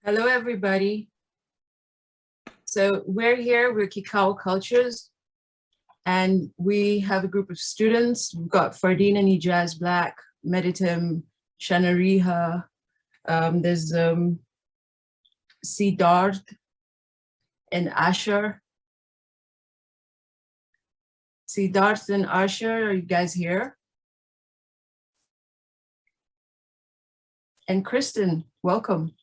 Hello, everybody. So we're here with Kikau Cultures, and we have a group of students. We've got Fardeen and Ijaz Black, Meditim, Shanariha. There's Siddharth and Asher. Siddharth and Asher, are you guys here? And Kristen, welcome.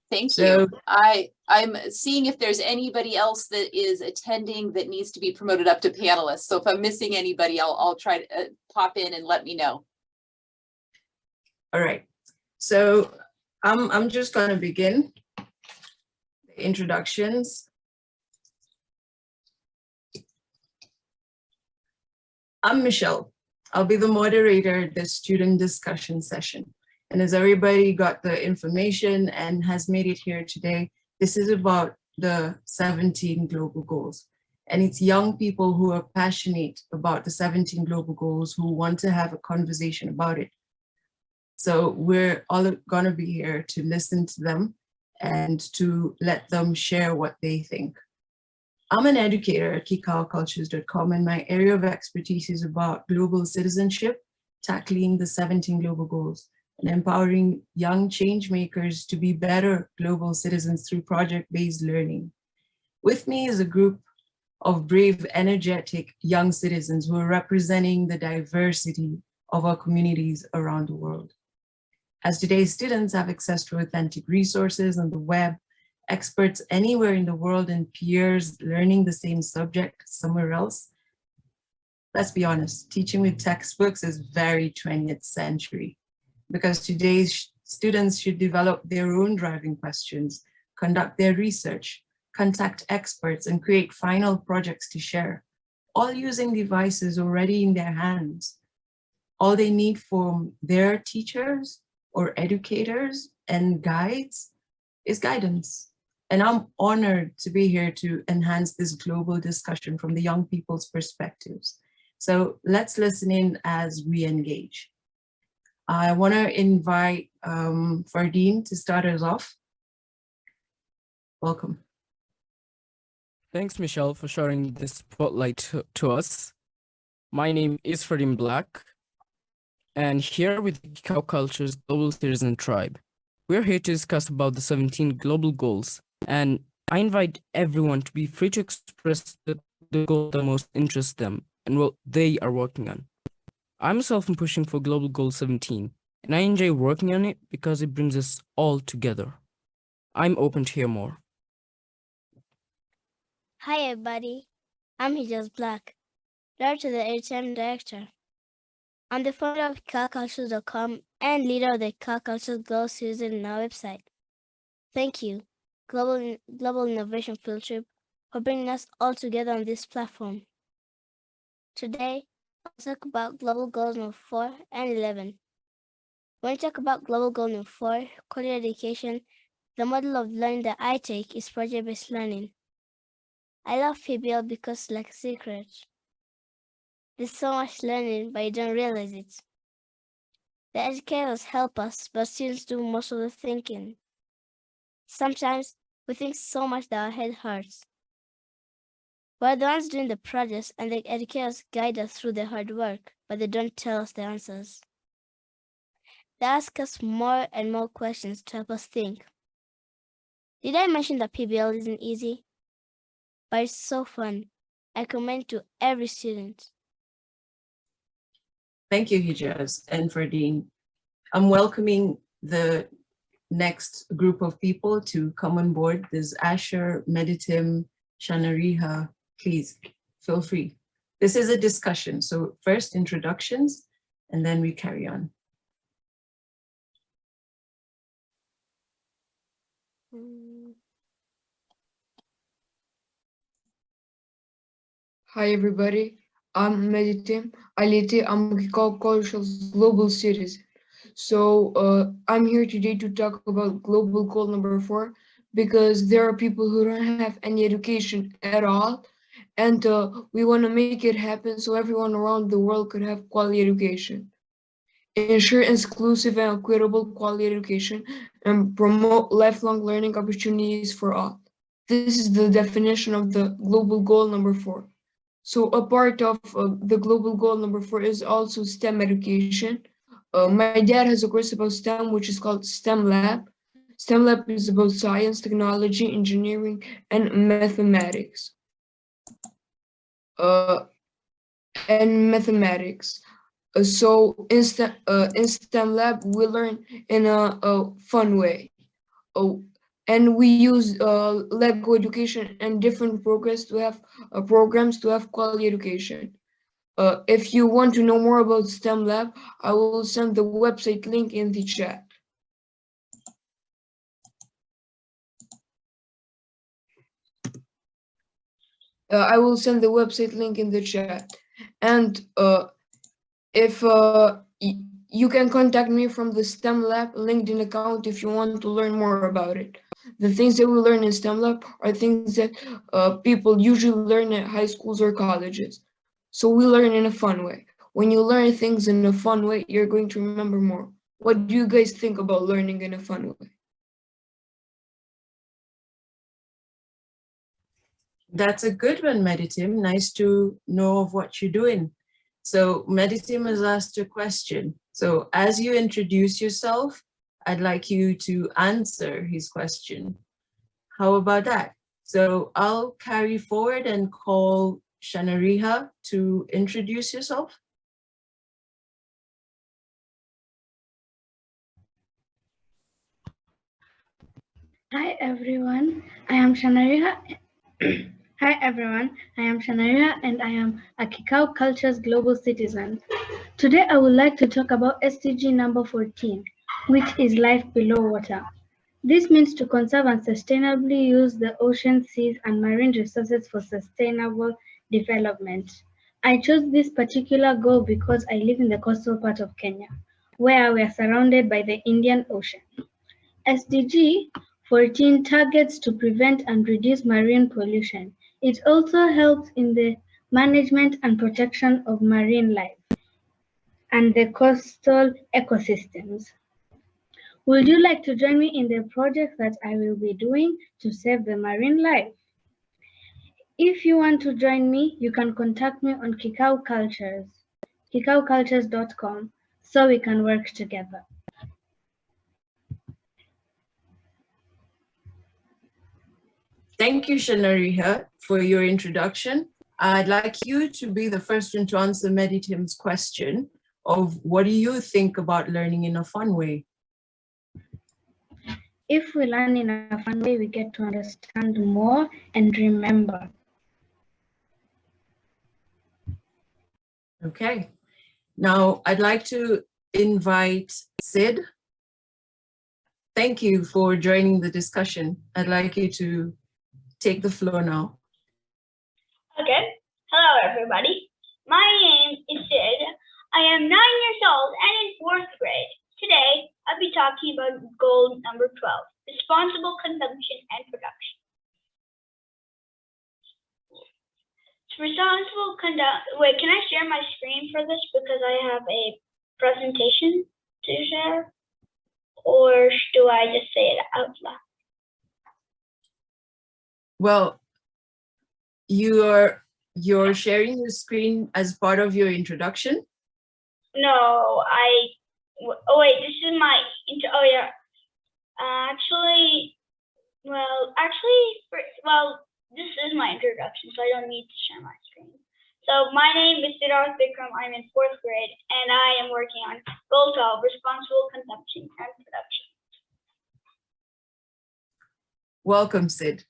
Thank you. I'm seeing if there's anybody else that is attending that needs to be promoted up to panelists. So if I'm missing anybody, I'll try to pop in and let me know. All right. So I'm just going to begin the introductions. I'm Michelle. I'll be the moderator of this student discussion session. And as everybody got the information and has made it here today, this is about the 17 global goals. And it's young people who are passionate about the 17 global goals who want to have a conversation about it. So we're all gonna be here to listen to them and to let them share what they think. I'm an educator at kikaucultures.com, and my area of expertise is about global citizenship, tackling the 17 global goals, and empowering young change makers to be better global citizens through project-based learning. With me is a group of brave, energetic young citizens who are representing the diversity of our communities around the world. As today's students have access to authentic resources on the web, experts anywhere in the world, and peers learning the same subject somewhere else, let's be honest, teaching with textbooks is very 20th century, because today's students should develop their own driving questions, conduct their research, contact experts, and create final projects to share, all using devices already in their hands. All they need from their teachers or educators and guides is guidance. And I'm honored to be here to enhance this global discussion from the young people's perspectives. So let's listen in as we engage. I want to invite Fardeen to start us off. Welcome. Thanks, Michelle, for sharing this spotlight to us. My name is Fardeen Black, and here with Kikau Cultures Global Citizen Tribe. We're here to discuss about the 17 global goals, and I invite everyone to be free to express the goal that most interests them and what they are working on. I myself am pushing for Global Goal 17, and I enjoy working on it because it brings us all together. I'm open to hear more. Hi everybody, I'm Ijaz Black, learner to the Airtime Director. I'm the founder of KikauCultures.com and leader of the Kikau Cultures Global Citizen on our website. Thank you, Global Innovation Field Trip, for bringing us all together on this platform. Today, I'll talk about Global Goals number 4 and 11. When we talk about Global Goal number 4, quality education, the model of learning that I take is project-based learning. I love PBL because it's like a secret. There's so much learning, but you don't realize it. The educators help us, but students do most of the thinking. Sometimes we think so much that our head hurts. We're the ones doing the projects, and the educators guide us through the hard work, but they don't tell us the answers. They ask us more and more questions to help us think. Did I mention that PBL isn't easy? But it's so fun. I recommend to every student. Thank you, Hijaz and Fardeen. I'm welcoming the next group of people to come on board. There's Asher, Meditim, Shanariha. Please feel free. This is a discussion. So first introductions, and then we carry on. Hi everybody, I'm Meditim. I'm Kikau Cultures Global Citizen. So I'm here today to talk about Global Goal number 4 because there are people who don't have any education at all, and we want to make it happen so everyone around the world could have quality education. ensure inclusive and equitable quality education, and promote lifelong learning opportunities for all. This is the definition of the global goal number 4. So a part of the global goal number 4 is also STEM education. My dad has a course about STEM, which is called STEM Lab. STEM Lab is about science, technology, engineering, and mathematics. So in STEM Lab, we learn in a fun way. And we use Lego education and different programs to have quality education. If you want to know more about STEM Lab, I will send the website link in the chat. I will send the website link in the chat. And if you can contact me from the STEM Lab LinkedIn account if you want to learn more about it. The things that we learn in STEM Lab are things that people usually learn at high schools or colleges. So we learn in a fun way. When you learn things in a fun way, you're going to remember more. What do you guys think about learning in a fun way? That's a good one, Meditim. Nice to know of what you're doing. So Meditim has asked a question. So as you introduce yourself, I'd like you to answer his question. How about that? So I'll carry forward and call Shanariha to introduce yourself. Hi everyone, I am Shanariha. Hi everyone, I am Shanariha and I am a Kikau Cultures Global Citizen. Today I would like to talk about SDG number 14, which is life below water. This means to conserve and sustainably use the ocean, seas, and marine resources for sustainable development. I chose this particular goal because I live in the coastal part of Kenya, where we are surrounded by the Indian Ocean. SDG 14 targets to prevent and reduce marine pollution. It also helps in the management and protection of marine life and the coastal ecosystems. Would you like to join me in the project that I will be doing to save the marine life? If you want to join me, you can contact me on Kikau Cultures, kikaucultures.com, so we can work together. Thank you, Shanariha, for your introduction. I'd like you to be the first one to answer Meditim's question of what do you think about learning in a fun way? If we learn in a fun way, we get to understand more and remember. Okay. Now I'd like to invite Sid. Thank you for joining the discussion. I'd like you to take the floor now. Okay. Hello, everybody. My name is Sid. I am 9 years old and in 4th grade. Today, I'll be talking about goal number 12, responsible consumption and production. Wait, can I share my screen for this because I have a presentation to share? Or do I just say it out loud? Well, you're sharing your screen as part of your introduction? No, oh wait, this is my, oh yeah. This is my introduction, so I don't need to share my screen. So my name is Siddharth Bikram. I'm in 4th grade, and I am working on Goal 12, responsible consumption and production. Welcome, Sid.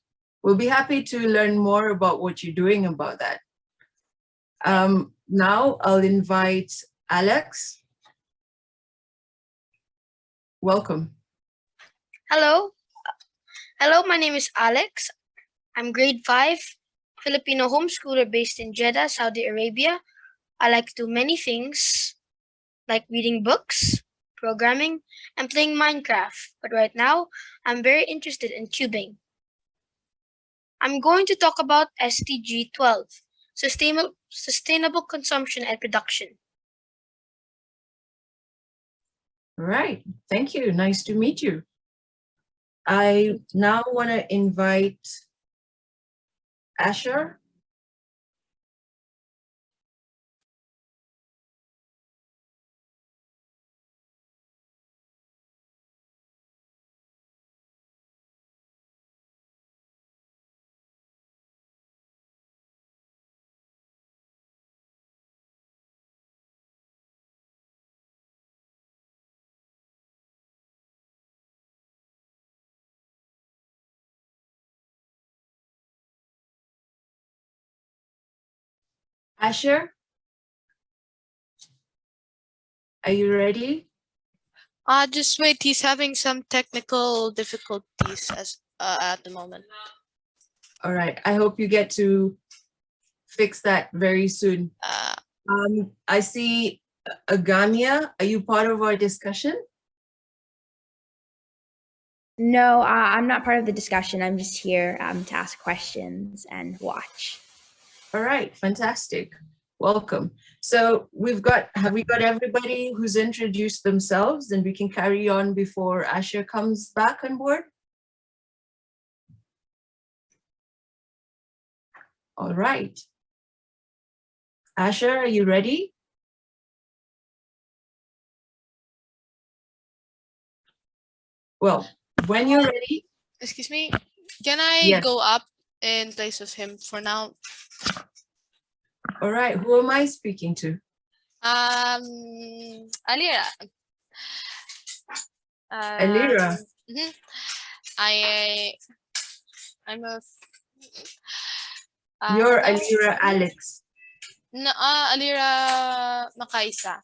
We'll be happy to learn more about what you're doing about that. Now I'll invite Alex. Welcome. Hello. Hello, my name is Alex. I'm grade 5, Filipino homeschooler based in Jeddah, Saudi Arabia. I like to do many things, like reading books, programming, and playing Minecraft. But right now, I'm very interested in cubing. I'm going to talk about SDG 12, sustainable consumption and production. All right, thank you. Nice to meet you. I now want to invite Asher. Asher, are you ready? Just wait, he's having some technical difficulties at the moment. All right, I hope you get to fix that very soon. I see Agamia. Are you part of our discussion? No, I'm not part of the discussion. I'm just here to ask questions and watch. All right, fantastic. Welcome. So have we got everybody who's introduced themselves, and we can carry on before Asher comes back on board? All right. Asher, are you ready? Well, when you're ready. Excuse me, can I Yes. go up in place of him for now? All right, who am I speaking to? Alira. Alira. Mhm. I'm a You're no, Alira Alex. no, Alira Makaisa,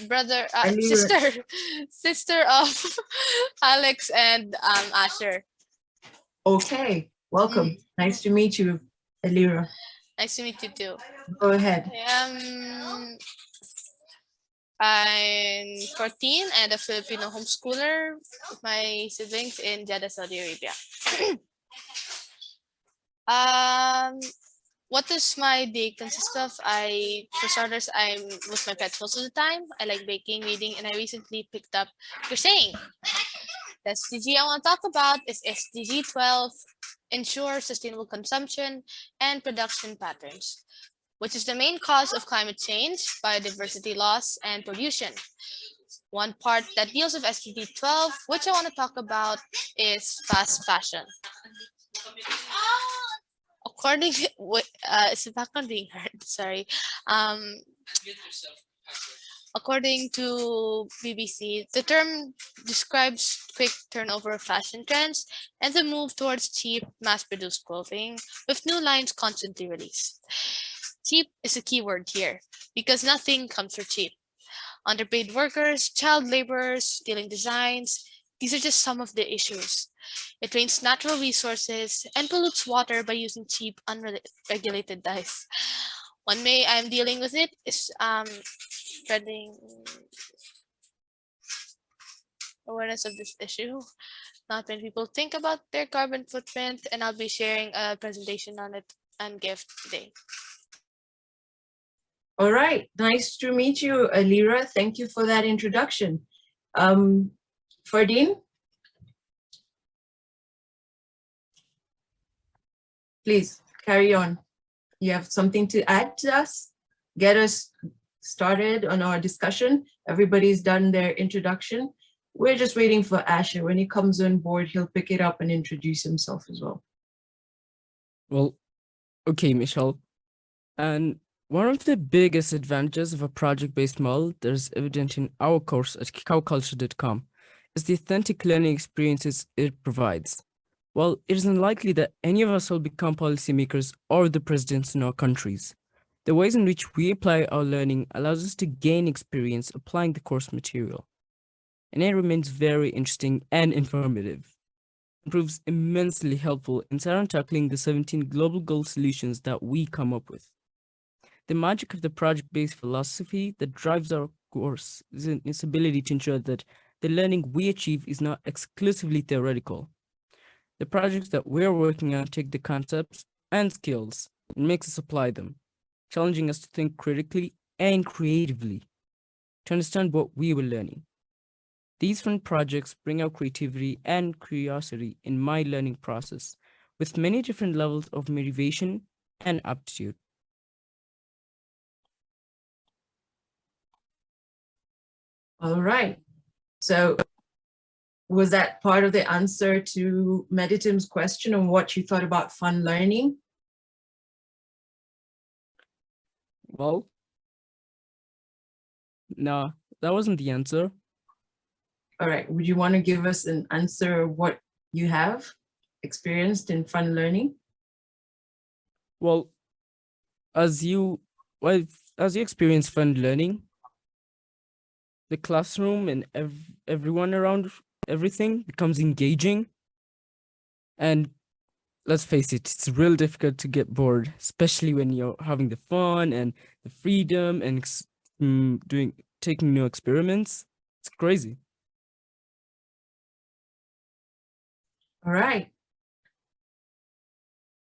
brother, Alira. sister of Alex and Asher. Okay, welcome. Nice to meet you, Alira. Nice to meet you too. Go ahead. I'm 14 and a Filipino homeschooler with my siblings in Jeddah, Saudi Arabia. What does my day consist of? For starters, I'm with my pets most of the time. I like baking, reading, and I recently picked up crocheting. The SDG I want to talk about is SDG 12, ensure sustainable consumption and production patterns, which is the main cause of climate change, biodiversity loss, and pollution. One part that deals with SDG 12, which I want to talk about, is fast fashion. According is the background being heard? Sorry. According to BBC, the term describes quick turnover of fashion trends and the move towards cheap, mass-produced clothing with new lines constantly released. Cheap is a key word here because nothing comes for cheap. Underpaid workers, child laborers, stealing designs, these are just some of the issues. It drains natural resources and pollutes water by using cheap, unregulated dyes. One way I'm dealing with it is spreading awareness of this issue. Not many people think about their carbon footprint, and I'll be sharing a presentation on it and gift today. All right, nice to meet you, Alira. Thank you for that introduction. Fardeen? Please carry on. You have something to add to us? Get us started on our discussion. Everybody's done their introduction. We're just waiting for Asher. When he comes on board, he'll pick it up and introduce himself as well. Well, okay, Michelle. And one of the biggest advantages of a project-based model that is evident in our course at cacaoculture.com is the authentic learning experiences it provides. While it is unlikely that any of us will become policymakers or the presidents in our countries, the ways in which we apply our learning allows us to gain experience applying the course material. And it remains very interesting and informative. It proves immensely helpful in tackling the 17 global goal solutions that we come up with. The magic of the project-based philosophy that drives our course is in its ability to ensure that the learning we achieve is not exclusively theoretical. The projects that we're working on take the concepts and skills and makes us apply them, challenging us to think critically and creatively to understand what we were learning. These fun projects bring out creativity and curiosity in my learning process, with many different levels of motivation and aptitude. All right. So was that part of the answer to Meditim's question on what you thought about fun learning? Well, no, that wasn't the answer. All right. Would you want to give us an answer of what you have experienced in fun learning? Well, as you experience fun learning, the classroom and everyone around everything becomes engaging. And let's face it, it's real difficult to get bored, especially when you're having the fun and the freedom and taking new experiments. It's crazy. All right.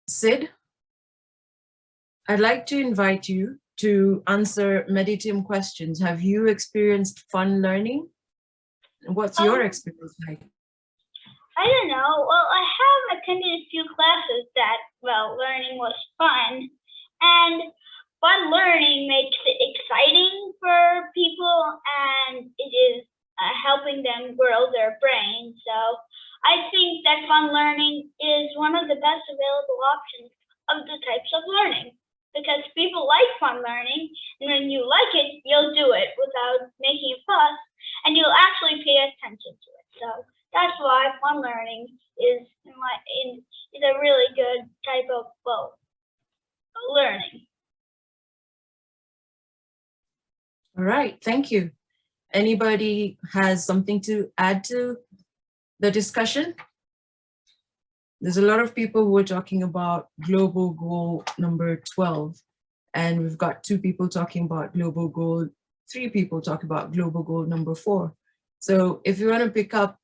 Sid, I'd like to invite you to answer Meditim questions. Have you experienced fun learning? What's your experience like? I don't know. Well, I have attended a few classes that, well, learning was fun. And fun learning makes it exciting for people, and it is helping them grow their brain. So I think that fun learning is one of the best available options of the types of learning, because people like fun learning, and when you like it, you'll do it without making a fuss, and you'll actually pay attention to it. So that's why fun learning is a really good type of, well, learning. All right, thank you. Anybody has something to add to the discussion? There's a lot of people who are talking about global goal number 12, and we've got 2 people talking about global goal, 3 people talking about global goal number 4. So if you want to pick up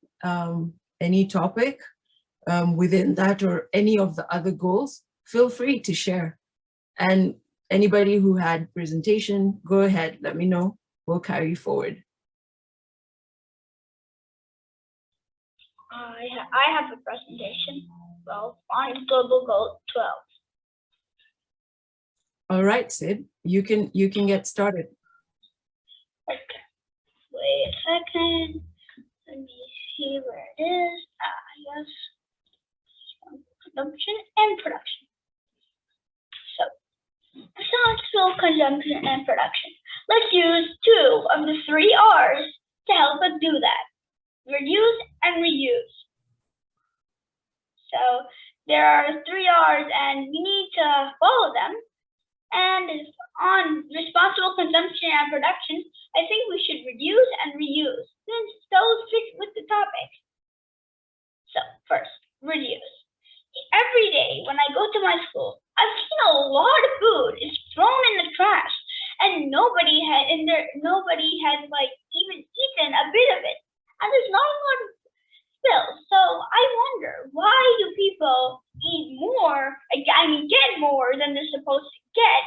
any topic within that or any of the other goals, feel free to share. And anybody who had presentation, go ahead, let me know. We'll carry forward. I have a presentation, well, on global goal 12. All right, Sid, you can get started. Okay, wait a second. Let me see where it is. Yes, consumption and production. So, responsible consumption and production. Let's use 2 of the 3 R's to help us do that. Reduce and reuse. So there are 3 R's and we need to follow them. And on responsible consumption and production, I think we should reduce and reuse, since those fit with the topic. So first, reduce. Every day when I go to my school, I've seen a lot of food is thrown in the trash, and nobody has like even eaten a bit of it. And there's not a lot of spills. So I wonder, why do people eat more, get more than they're supposed to get,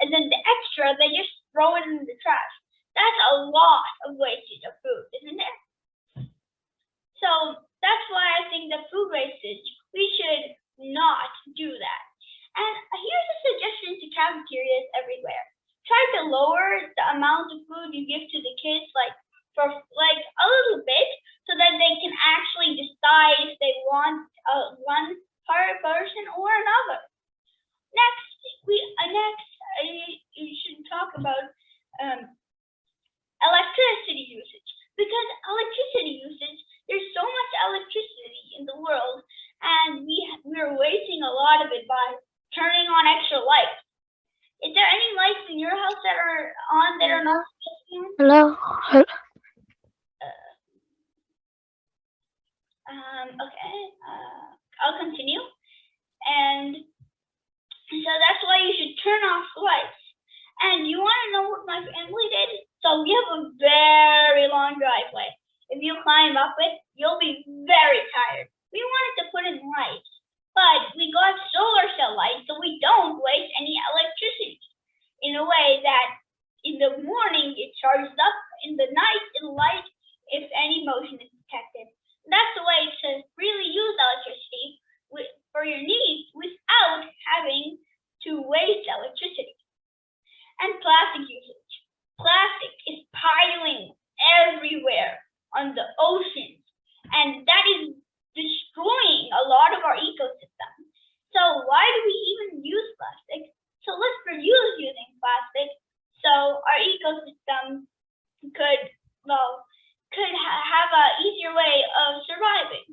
and then the extra, they just throw it in the trash? That's a lot of wastage of food, isn't it? So that's why I think the food wastage, we should not do that. And here's a suggestion to cafeterias everywhere. Try to lower the amount of food you give to the kids, for a little bit, so that they can actually decide if they want one person or another. Next, you should talk about electricity usage, because electricity usage, there's so much electricity in the world, and we're wasting a lot of it by turning on extra lights. Is there any lights in your house that are on that are not supposed to be on? Hello. Okay, I'll continue. And so that's why you should turn off the lights. And you want to know what my family did? So we have a very long driveway. If you climb up it, you'll be very tired. We wanted to put in lights, but we got solar cell lights so we don't waste any electricity, in a way that in the morning it charges up, in the night it'll light if any motion waste electricity. And plastic usage. Plastic is piling everywhere on the oceans, and that is destroying a lot of our ecosystem. So why do we even use plastic? So let's reduce using plastic so our ecosystem could have an easier way of surviving.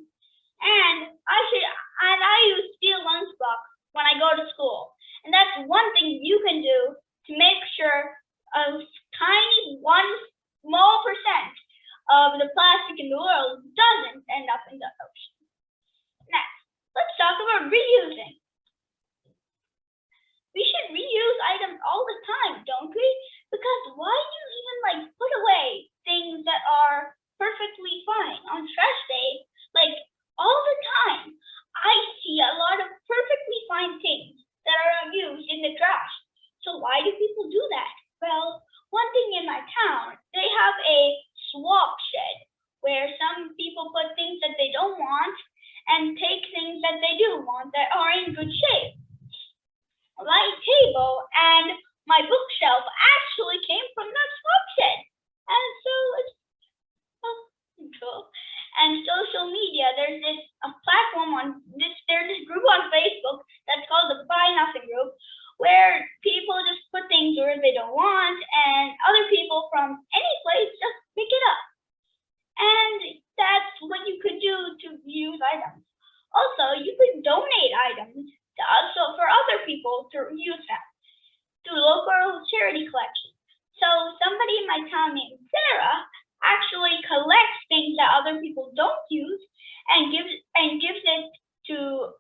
And I use steel lunchbox when I go to school, and that's one thing you can do to make sure a tiny one small percent of the plastic in the world doesn't end up in the ocean. Next, let's talk about reusing. We should reuse items all the time, don't we? Because why do you even put away things that are perfectly fine on trash day? All the time, I see a lot of perfectly fine things that are used in the trash. So why do people do that? Well, one thing in my town, they have a swap shed where some people put things that they don't want and take things that they do want that are in good shape. My table and my bookshelf actually came from that swap shed. And so it's cool. And social media, there's a platform there's this group on Facebook that's called the Buy Nothing group, where people just put things where they don't want, and other people from any place just pick it up. And that's what you could do to use items. Also, you could donate items for other people to use them to local charity collections. So somebody in my town named Sarah actually collects things that other people don't use and gives it to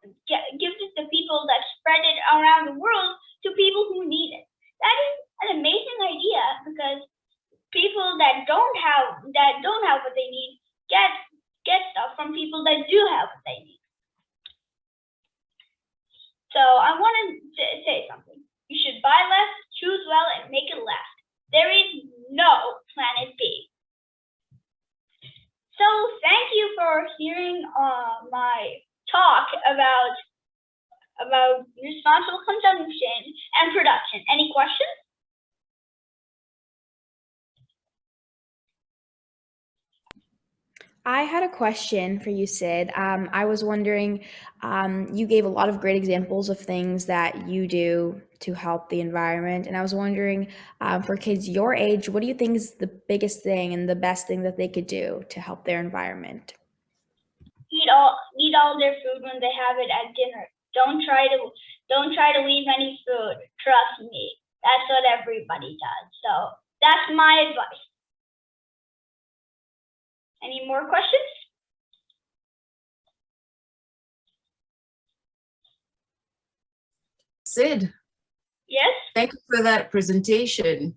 people that spread it around the world to people who need it. That is an amazing idea because people that don't have what they need get stuff from people that do have what they need. So I wanted to say something. You should buy less, choose well, and make it last. There is no planet B. So thank you for hearing my talk about responsible consumption and production. Any questions? I had a question for you, Sid. I was wondering, you gave a lot of great examples of things that you do to help the environment. And I was wondering, for kids your age, what do you think is the biggest thing and the best thing that they could do to help their environment? Eat all their food when they have it at dinner. Don't try to leave any food. Trust me. That's what everybody does. So that's my advice. Any more questions? Sid, Yes? thank you for that presentation.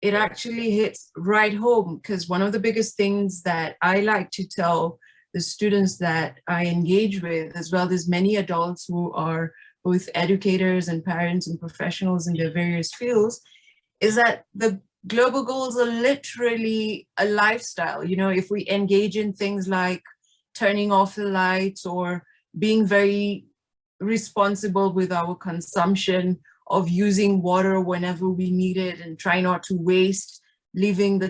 It actually hits right home because one of the biggest things that I like to tell the students that I engage with, as well as many adults who are both educators and parents and professionals in their various fields, is that the global goals are literally a lifestyle. You know, if we engage in things like turning off the lights or being very responsible with our consumption of using water whenever we need it and try not to waste, leaving the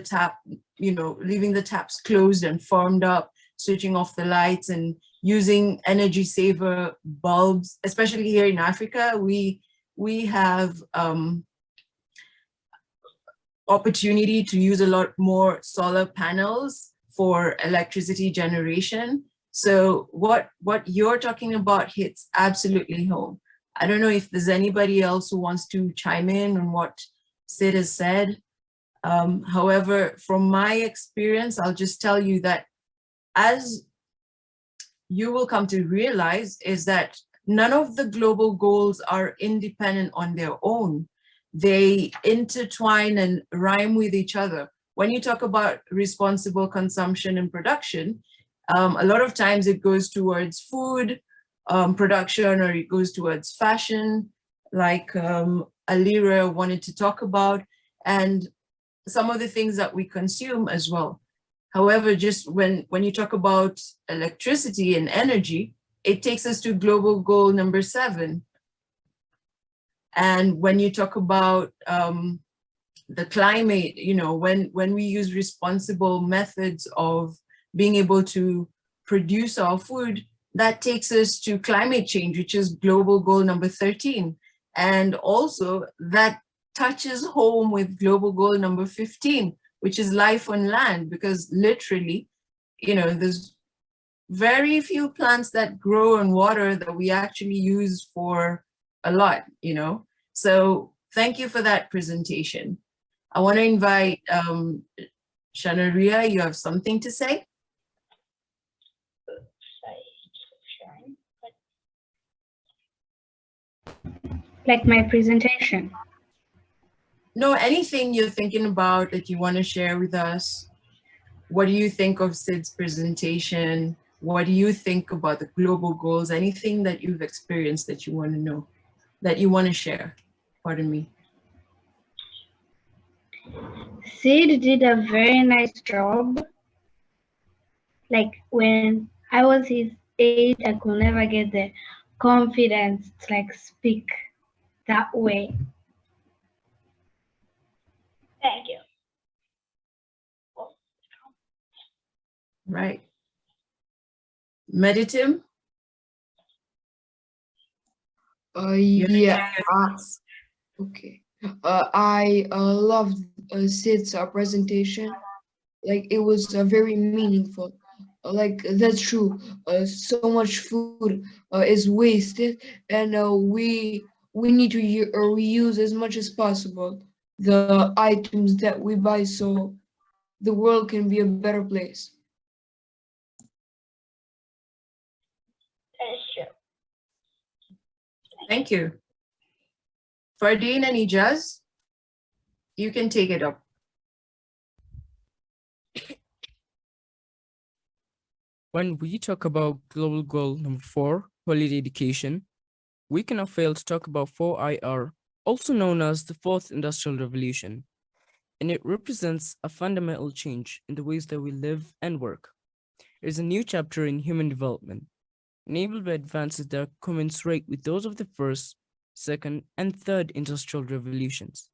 taps closed and formed up, switching off the lights and using energy saver bulbs, especially here in Africa, we have opportunity to use a lot more solar panels for electricity generation. So what you're talking about hits absolutely home. I don't know if there's anybody else who wants to chime in on what Sid has said. However, from my experience, I'll just tell you that as you will come to realize is that none of the global goals are independent on their own. They intertwine and rhyme with each other. When you talk about responsible consumption and production, a lot of times it goes towards food production, or it goes towards fashion, like Alira wanted to talk about, and some of the things that we consume as well. However, just when you talk about electricity and energy, it takes us to global goal number 7. And when you talk about the climate, you know, when we use responsible methods of being able to produce our food, that takes us to climate change, which is global goal number 13. And also that touches home with global goal number 15, which is life on land, because literally, you know, there's very few plants that grow on water that we actually use for a lot, you know. So thank you for that presentation. I want to invite Shanaria, you have something to say? Like my presentation. No, anything you're thinking about that you want to share with us? What do you think of Sid's presentation? What do you think about the global goals? Anything that you've experienced that you want to know, that you want to share? Pardon me. Sid did a very nice job. Like when I was his age, I could never get the confidence to like speak that way. Thank you. Right. Meditim? Yeah. Okay. I loved Sid's presentation. Like it was very meaningful. Like that's true. So much food is wasted, and we need to reuse as much as possible the items that we buy, so the world can be a better place. That is true. Thank you. Fardeen and Ijaz, you can take it up. When we talk about global goal number 4, quality education, we cannot fail to talk about 4IR, also known as the Fourth Industrial Revolution, and it represents a fundamental change in the ways that we live and work. It is a new chapter in human development, enabled by advances that commensurate with those of the first, second, and third industrial revolutions,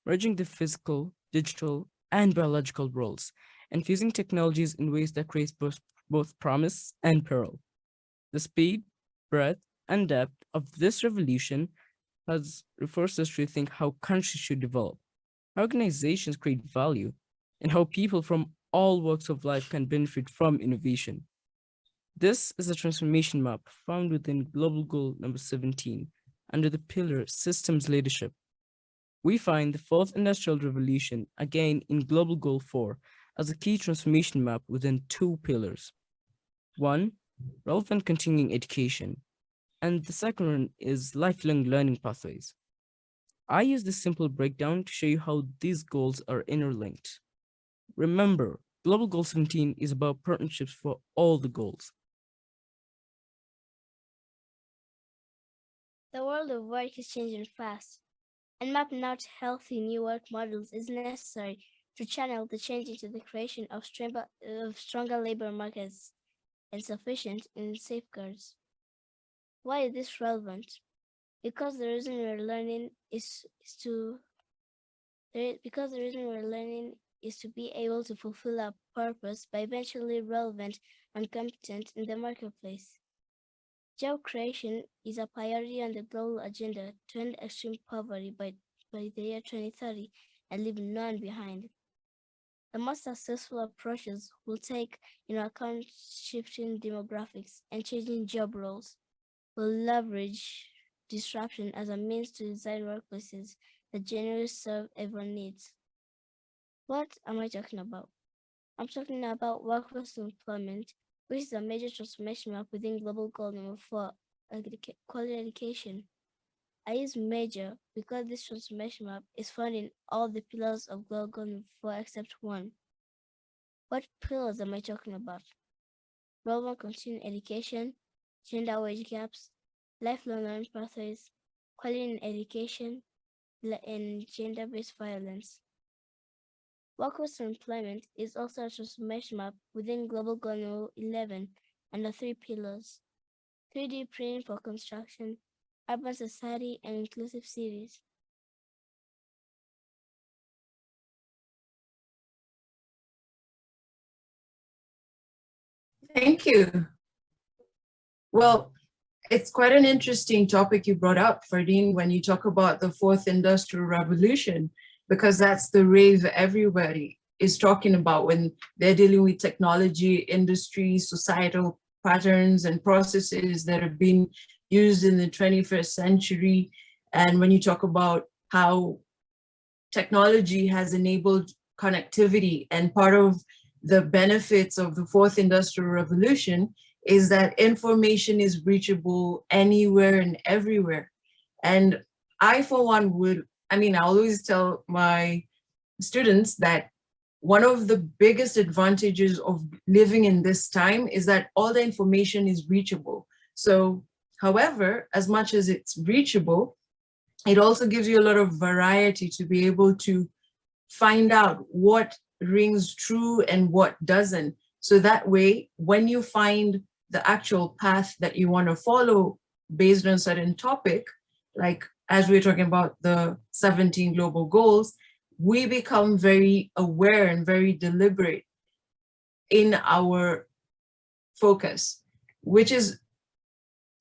merging the physical, digital, and biological worlds, and fusing technologies in ways that create both promise and peril. The speed, breadth, and depth of this revolution has forced us to rethink how countries should develop, how organizations create value, and how people from all walks of life can benefit from innovation. This is a transformation map found within Global Goal number 17 under the pillar Systems Leadership. We find the fourth industrial revolution again in Global Goal 4 as a key transformation map within two pillars. One, relevant continuing education, and the second one is lifelong learning pathways. I use this simple breakdown to show you how these goals are interlinked. Remember, Global Goal 17 is about partnerships for all the goals. The world of work is changing fast, and mapping out healthy new work models is necessary to channel the change into the creation of stronger labor markets and sufficient in safeguards. Why is this relevant? Because the reason we're learning is to be able to fulfill our purpose by eventually relevant and competent in the marketplace. Job creation is a priority on the global agenda to end extreme poverty by the year 2030 and leave none behind. The most successful approaches will take into account shifting demographics and changing job roles, will leverage disruption as a means to design workplaces that genuinely serve everyone's needs. What am I talking about? I'm talking about workforce employment, which is a major transformation map within Global Goal number 4, quality education. I use major because this transformation map is found in all the pillars of Global Goal number 4 except one. What pillars am I talking about? Relevant continuing education, gender wage gaps, lifelong learning pathways, quality in education, and gender-based violence. Workforce employment is also a transformation map within Global Goal number 11 under 3 pillars: 3D printing for construction, urban society, and inclusive cities. Thank you. Well, it's quite an interesting topic you brought up, Ferdinand, when you talk about the fourth industrial revolution, because that's the rave everybody is talking about when they're dealing with technology, industry, societal patterns and processes that have been used in the 21st century. And when you talk about how technology has enabled connectivity, and part of the benefits of the fourth industrial revolution is that information is reachable anywhere and everywhere. And I, for one, I always tell my students that one of the biggest advantages of living in this time is that all the information is reachable. So, however, as much as it's reachable, it also gives you a lot of variety to be able to find out what rings true and what doesn't. So that way, when you find the actual path that you want to follow based on a certain topic, like as we're talking about the 17 global goals, we become very aware and very deliberate in our focus, which is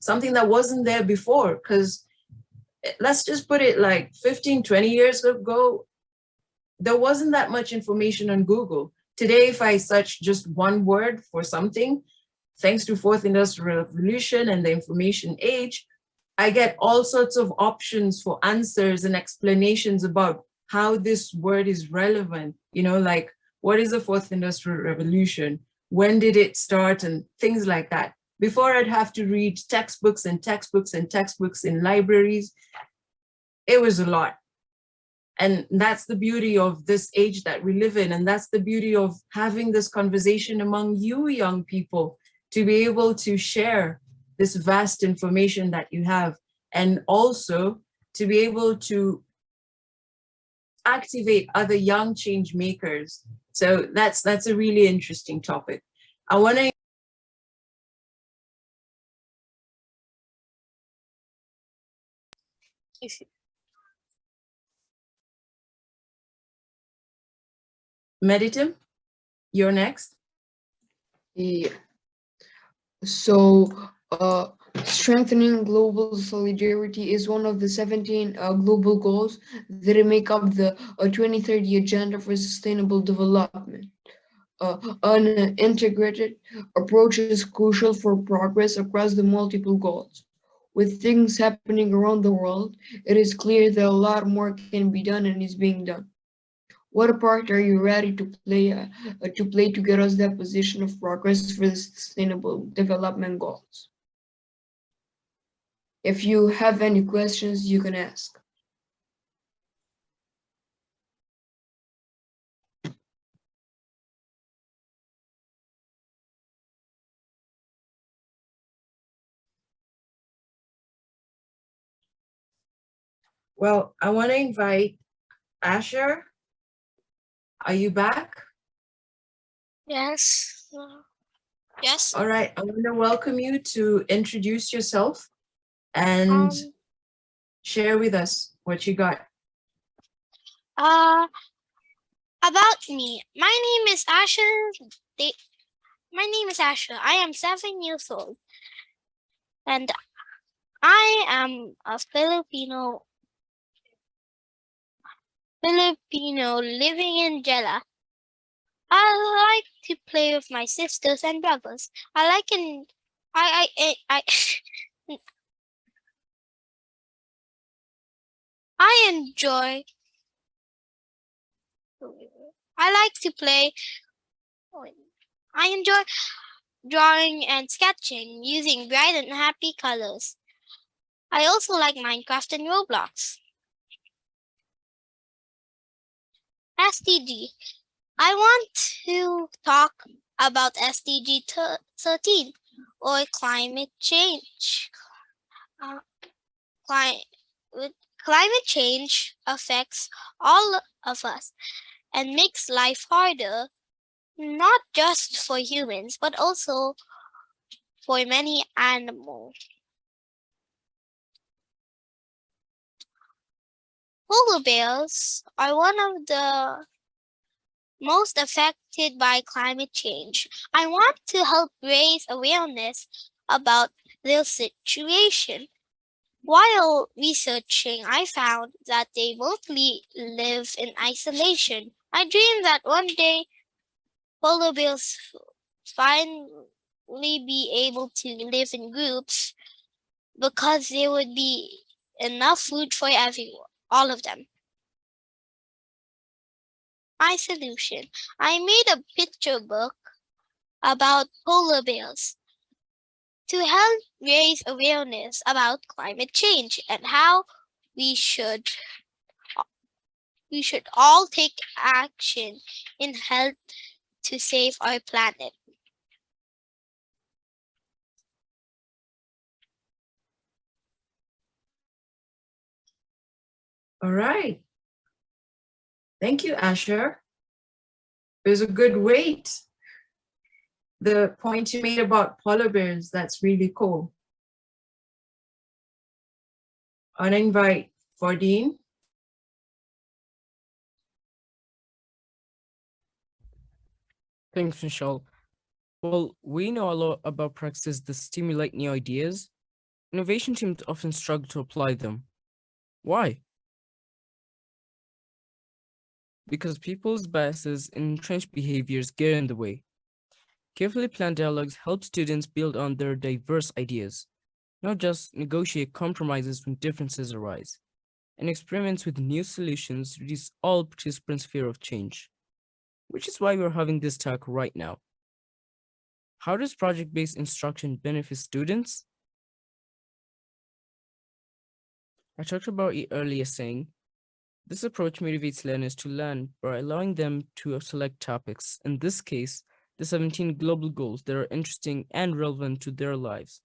something that wasn't there before. Because let's just put it like 15, 20 years ago, there wasn't that much information on Google. Today, if I search just one word for something, thanks to fourth industrial revolution and the information age, I get all sorts of options for answers and explanations about how this word is relevant. Like, what is the fourth industrial revolution? When did it start? And things like that. Before, I'd have to read textbooks and textbooks and textbooks in libraries. It was a lot. And that's the beauty of this age that we live in. And that's the beauty of having this conversation among you young people, to be able to share this vast information that you have, and also to be able to activate other young change makers. So that's a really interesting topic. I want to Meditim, you're next. Yeah. So, strengthening global solidarity is one of the 17 global goals that make up the 2030 Agenda for Sustainable Development. An integrated approach is crucial for progress across the multiple goals. With things happening around the world, it is clear that a lot more can be done and is being done. What part are you ready to play to get us that position of progress for the Sustainable Development Goals? If you have any questions, you can ask. Well, I want to invite Asher. Are you back? Yes. Yes. All right. I want to welcome you to introduce yourself and share with us what you got. About me. My name is Asher. I am 7 years old, and I am a Filipino living in Jeddah. I like to play with my sisters and brothers. I enjoy. I like to play. I enjoy drawing and sketching using bright and happy colors. I also like Minecraft and Roblox. SDG. I want to talk about SDG 13, or climate change. Climate change affects all of us and makes life harder, not just for humans, but also for many animals. Polar bears are one of the most affected by climate change. I want to help raise awareness about their situation. While researching, I found that they mostly live in isolation. I dream that one day polar bears finally be able to live in groups because there would be enough food for everyone, all of them. My solution. I made a picture book about polar bears to help raise awareness about climate change and how we should we should all take action in help to save our planet. All right. Thank you, Asher. It was a good weight. The point you made about polar bears, that's really cool. I'll invite Fordine. Thanks, Michelle. Well, we know a lot about practices that stimulate new ideas. Innovation teams often struggle to apply them. Why? Because people's biases and entrenched behaviors get in the way. Carefully planned dialogues help students build on their diverse ideas, not just negotiate compromises when differences arise. And experiments with new solutions reduce all participants' fear of change, which is why we're having this talk right now. How does project-based instruction benefit students? I talked about it earlier saying, this approach motivates learners to learn by allowing them to select topics, in this case, the 17 global goals that are interesting and relevant to their lives.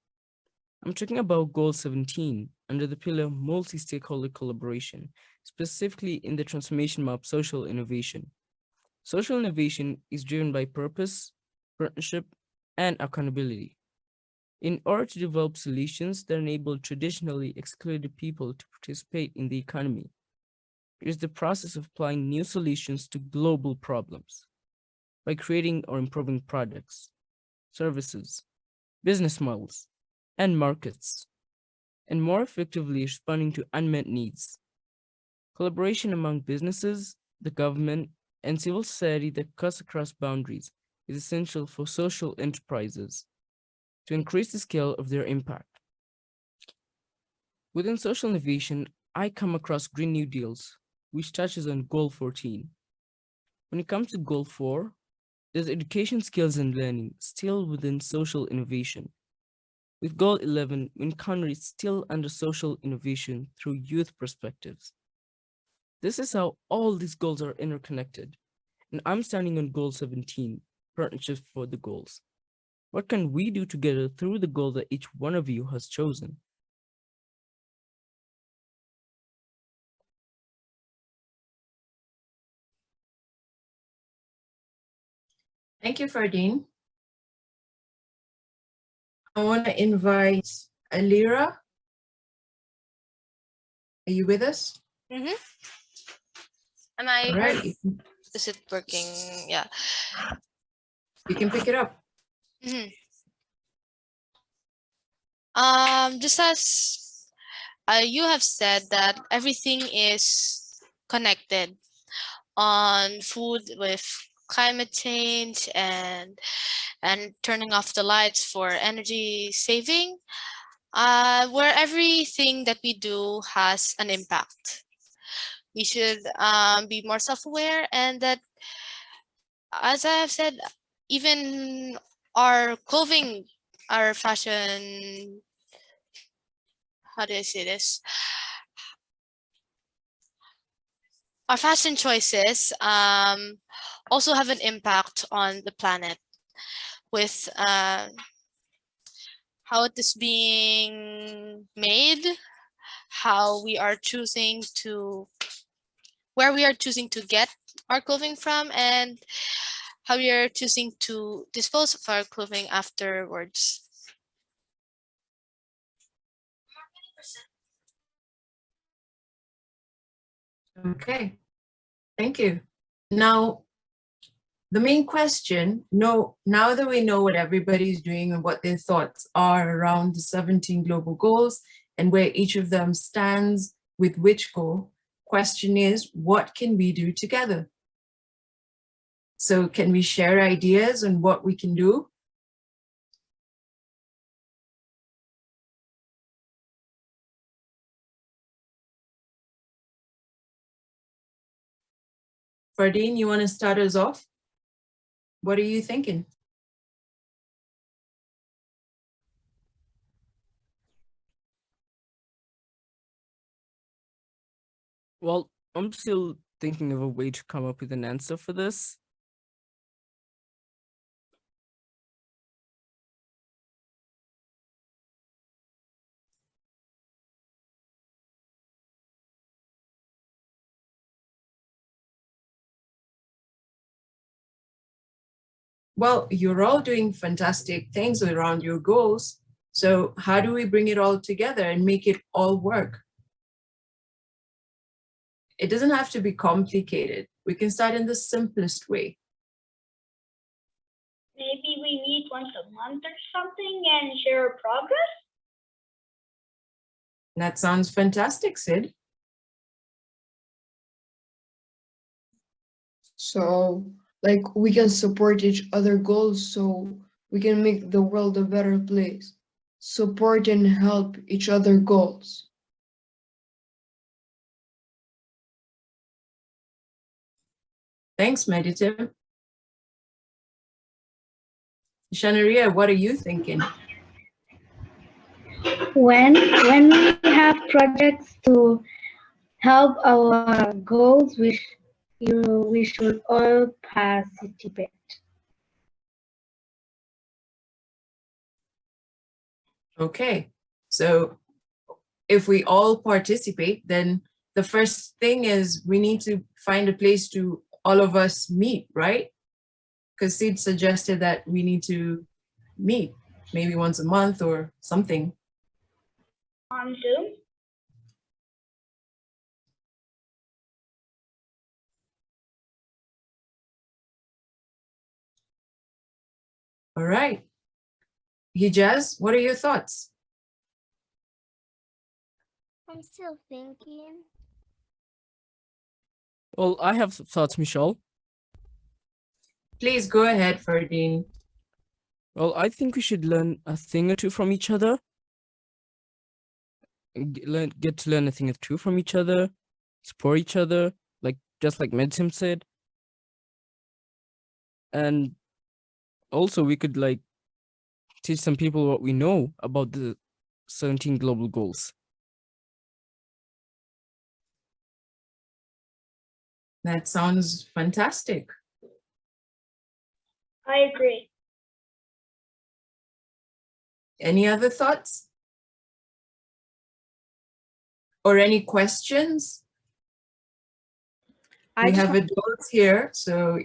I'm talking about Goal 17 under the pillar multi-stakeholder collaboration, specifically in the transformation map social innovation. Social innovation is driven by purpose, partnership, and accountability. In order to develop solutions that enable traditionally excluded people to participate in the economy, it is the process of applying new solutions to global problems by creating or improving products, services, business models, and markets, and more effectively responding to unmet needs. Collaboration among businesses, the government, and civil society that cuts across boundaries is essential for social enterprises to increase the scale of their impact. Within social innovation, I come across Green New Deals, which touches on Goal 14. When it comes to Goal 4, there's education, skills, and learning still within social innovation. With Goal 11, we encounter it still under social innovation through youth perspectives. This is how all these goals are interconnected. And I'm standing on Goal 17, Partnerships for the Goals. What can we do together through the goal that each one of you has chosen? Thank you, Fardine. I want to invite Alira. Are you with us? Mm-hmm. Am I All heard? right, Is it working? Yeah. you can pick it up. Mm-hmm. Just as you have said that everything is connected on food with climate change and turning off the lights for energy saving, where everything that we do has an impact. We should be more self-aware, and that, as I have said, even our clothing, our fashion, how do I say this? Our fashion choices also have an impact on the planet with how it is being made, how we are choosing to, where we are choosing to get our clothing from, and how we are choosing to dispose of our clothing afterwards. Okay, thank you. Now, the main question, now that we know what everybody's doing and what their thoughts are around the 17 global goals and where each of them stands with which goal, question is, what can we do together? So can we share ideas on what we can do? Fardeen, you want to start us off? What are you thinking? Well, I'm still thinking of a way to come up with an answer for this. Well, you're all doing fantastic things around your goals. So how do we bring it all together and make it all work? It doesn't have to be complicated. We can start in the simplest way. Maybe we meet once a month or something and share our progress? That sounds fantastic, Sid. So, like, we can support each other goals so we can make the world a better place. Support and help each other goals. Thanks, Meditim. Shanaria, what are you thinking? When we have projects to help our goals, we should all participate. Okay, so if we all participate, then the first thing is we need to find a place to all of us meet, right? Because Sid suggested that we need to meet maybe once a month or something. On Zoom? All right. Hijaz, what are your thoughts? I'm still thinking. Well, I have thoughts, Michelle. Please go ahead, Fardeen. Well, I think we should learn a thing or two from each other. Get to learn a thing or two from each other, support each other, just like Medsim said. And also we could teach some people what we know about the 17 global goals. That sounds fantastic. I agree. Any other thoughts? Or any questions? We have adults here, so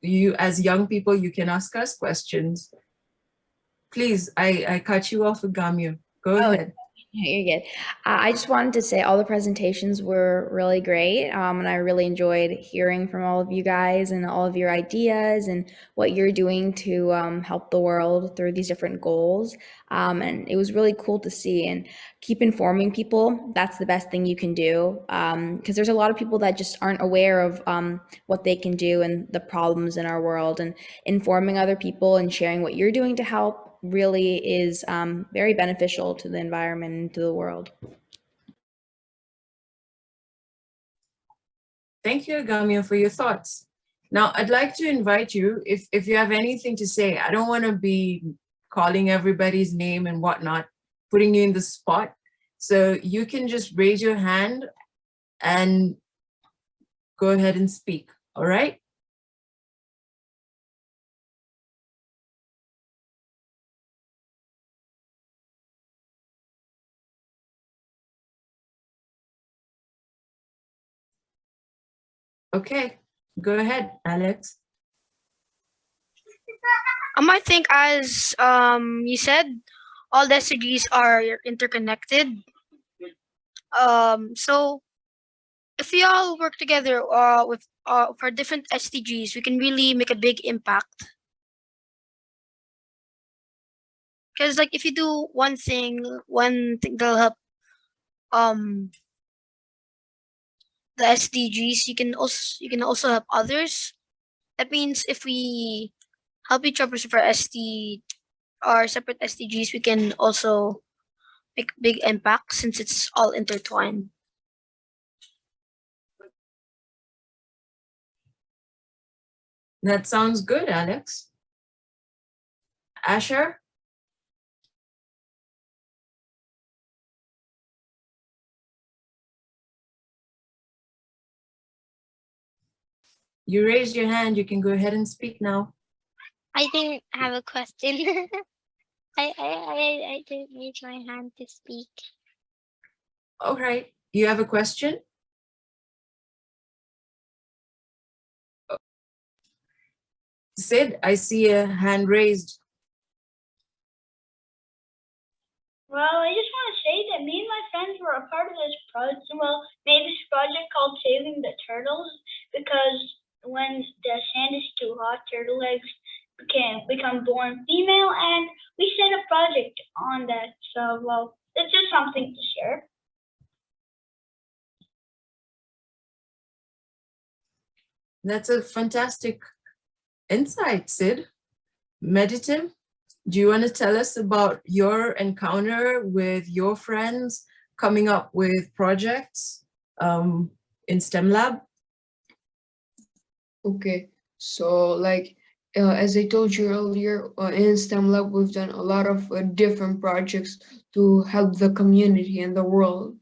you as young people, you can ask us questions. Please, I cut you off, Agamio. Go ahead. You're good. I just wanted to say all the presentations were really great, and I really enjoyed hearing from all of you guys and all of your ideas and what you're doing to help the world through these different goals. And it was really cool to see, and keep informing people. That's the best thing you can do, because there's a lot of people that just aren't aware of what they can do and the problems in our world, and informing other people and sharing what you're doing to help really is very beneficial to the environment and to the world. Thank you, Agamio, for your thoughts. Now, I'd like to invite you, if you have anything to say, I don't want to be calling everybody's name and whatnot, putting you in the spot. So you can just raise your hand and go ahead and speak, all right? Okay, go ahead, Alex. I think, as you said, all the SDGs are interconnected. So if we all work together with for different SDGs, we can really make a big impact. Because like if you do one thing that'll help the SDGs, you can also help others. That means if we help each other for our separate SDGs, we can also make big impact since it's all intertwined. That sounds good, Alex. Asher? You raised your hand. You can go ahead and speak now. I didn't have a question. I didn't raise my hand to speak. All right. You have a question? Sid, I see a hand raised. Well, I just want to say that me and my friends were a part of this project. Well, made this project called Saving the Turtles because when the sand is too hot, turtle eggs can become born female, and we set a project on that. So, well, it's just something to share. That's a fantastic insight, Sid. Meditim, do you want to tell us about your encounter with your friends coming up with projects in STEM Lab? Okay, so like as I told you earlier, in STEM Lab, we've done a lot of different projects to help the community and the world.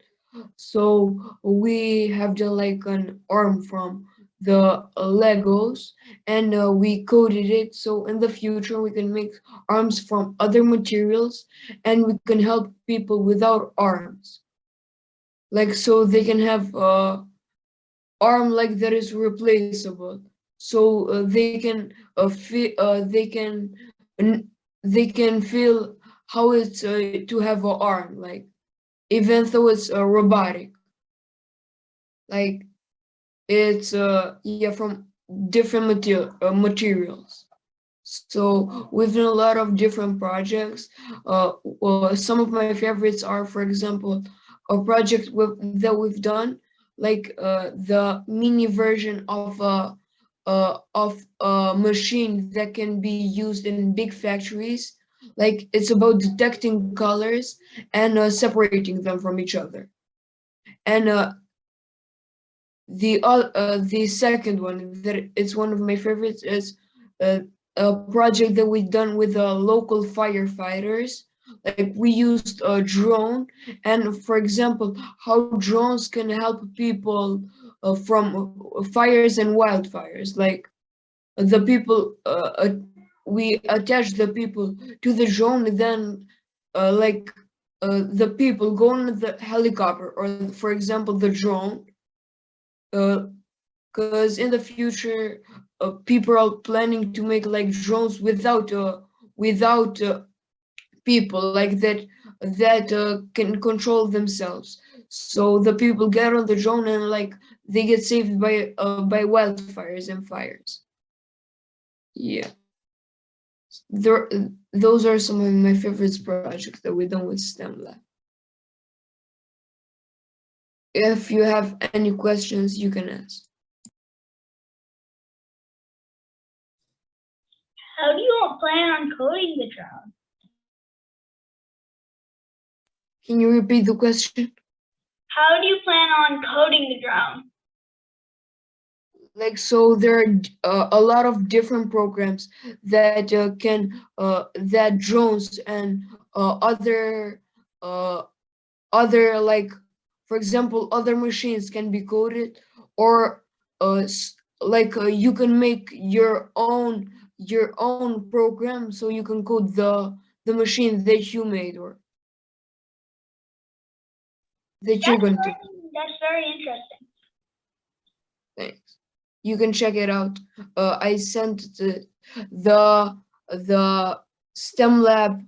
So we have done like an arm from the Legos, and we coded it. So in the future, we can make arms from other materials, and we can help people without arms. Like so they can have arm like that is replaceable, so they can feel they can feel how it's to have an arm, like even though it's robotic, like it's yeah, from different materials. So we've done a lot of different projects. Well, some of my favorites are, for example, a project that we've done, like the mini version of a machine that can be used in big factories. Like it's about detecting colors and separating them from each other. And the second one that it's one of my favorites is a project that we've done with local firefighters. Like we used a drone, and for example, how drones can help people from fires and wildfires. Like the people, we attach the people to the drone, and then like the people go on the helicopter, or for example, the drone. Because in the future, people are planning to make like drones without people, like that can control themselves. So the people get on the drone and like they get saved by wildfires and fires. Yeah, there. Those are some of my favorite projects that we've done with STEM Lab. If you have any questions, you can ask. How do you all plan on coding the drone? Can you repeat the question? How do you plan on coding the drone? Like, so there are a lot of different programs that that drones and other, like, for example, other machines can be coded, or you can make your own program, so you can code the machine that you made or that you're going to. That's very interesting. Thanks. You can check it out. I sent the STEM Lab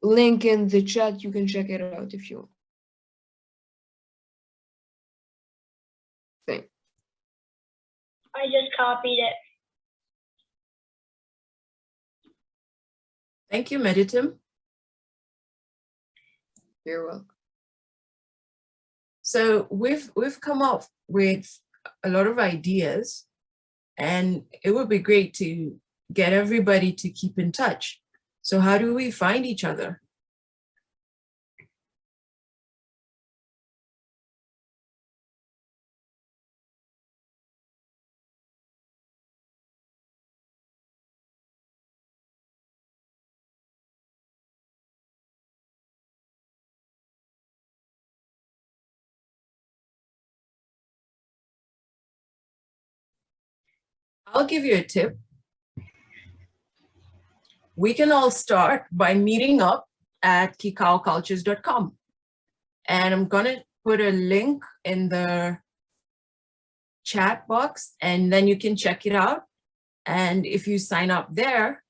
link in the chat. You can check it out if you want. thing. I just copied it. Thank you, Meditim. You're welcome. So we've come up with a lot of ideas, and it would be great to get everybody to keep in touch. So how do we find each other? I'll give you a tip. We can all start by meeting up at kikaocultures.com. And I'm gonna put a link in the chat box, and then you can check it out. And if you sign up there,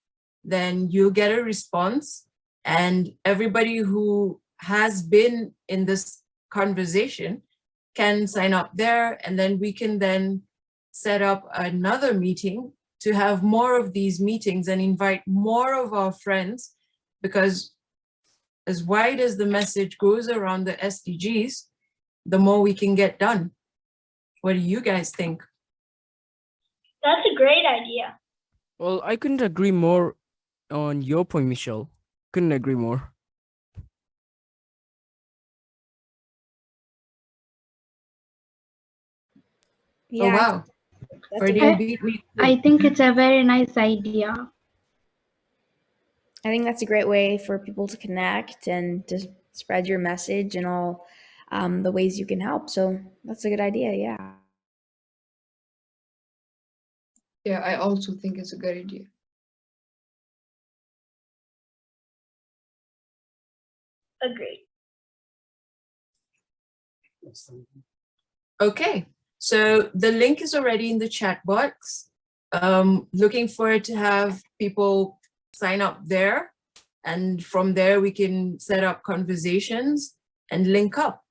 then you'll get a response. And everybody who has been in this conversation can sign up there, and then we can then set up another meeting to have more of these meetings and invite more of our friends, because as wide as the message goes around the SDGs, the more we can get done. What do you guys think? That's a great idea. Well, I couldn't agree more on your point, Michelle. Couldn't agree more. Yeah, Oh, wow. that's Freddie a- beat me. I think it's a very nice idea. I think that's a great way for people to connect and to spread your message and all the ways you can help. So that's a good idea. Yeah. Yeah, I also think it's a good idea. Agreed. Okay, so the link is already in the chat box. Looking forward to have people sign up there. And from there, we can set up conversations and link up.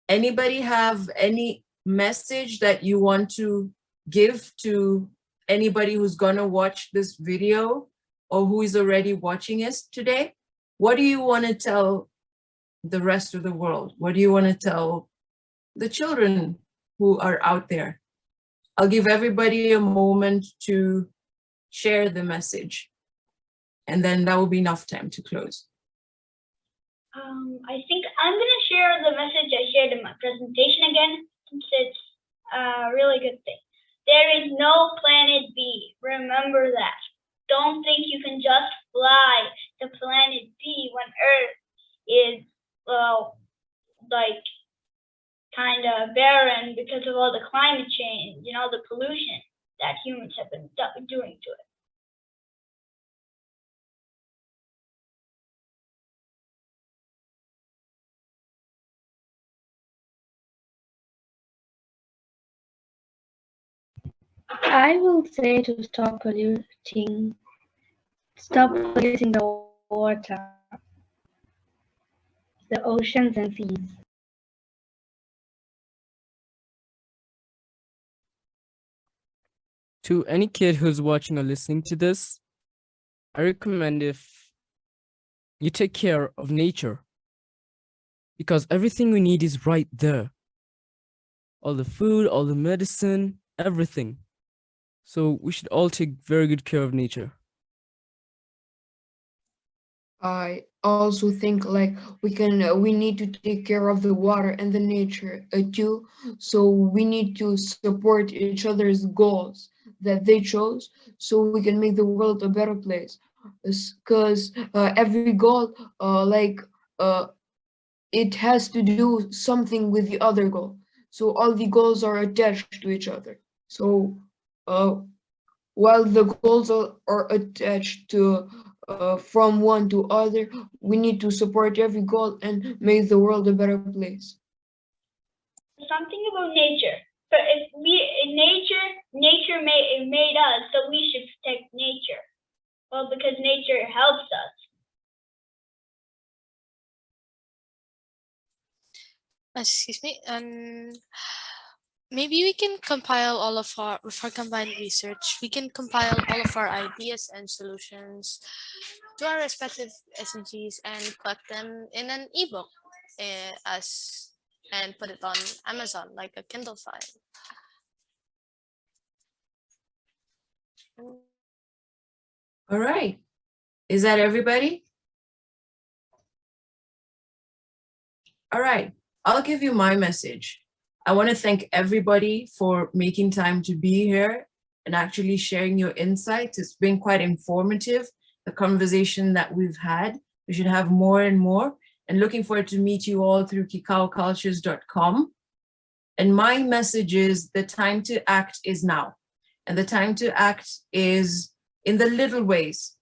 Anybody have any message that you want to give to anybody who's gonna watch this video or who is already watching us today? What do you want to tell the rest of the world? What do you want to tell the children who are out there? I'll give everybody a moment to share the message, and then that will be enough time to close. I think I'm going to share the message I shared in my presentation again, since it's a really good thing. There is no planet B. Remember that. Don't think you can just fly to planet B when Earth is, well, like, kind of barren because of all the climate change and all the pollution that humans have been doing to it. I will say to stop polluting the water, the oceans and seas. To any kid who's watching or listening to this, I recommend if you take care of nature, because everything we need is right there. All the food, all the medicine, everything. So we should all take very good care of nature. I also think like we need to take care of the water and the nature too. So we need to support each other's goals that they chose, so we can make the world a better place. Because every goal, it has to do something with the other goal. So all the goals are attached to each other. So while the goals are attached to from one to other, we need to support every goal and make the world a better place. Something about nature. But if nature made us, so we should protect nature. Well, because nature helps us. Excuse me. maybe we can compile all of our, with our combined research, we can compile all of our ideas and solutions to our respective SDGs and collect them in an ebook as and put it on Amazon like a Kindle file. All right. Is that everybody? All right. I'll give you my message. I want to thank everybody for making time to be here and actually sharing your insights. It's been quite informative, the conversation that we've had. We should have more and more. And looking forward to meet you all through kikaocultures.com. And my message is the time to act is now. And the time to act is in the little ways.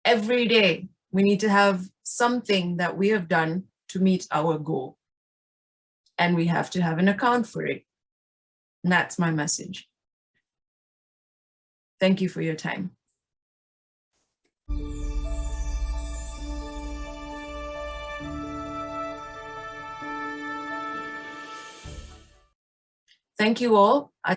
Every day, we need to have something that we have done to meet our goal. And we have to have an account for it. And that's my message. Thank you for your time. Thank you all.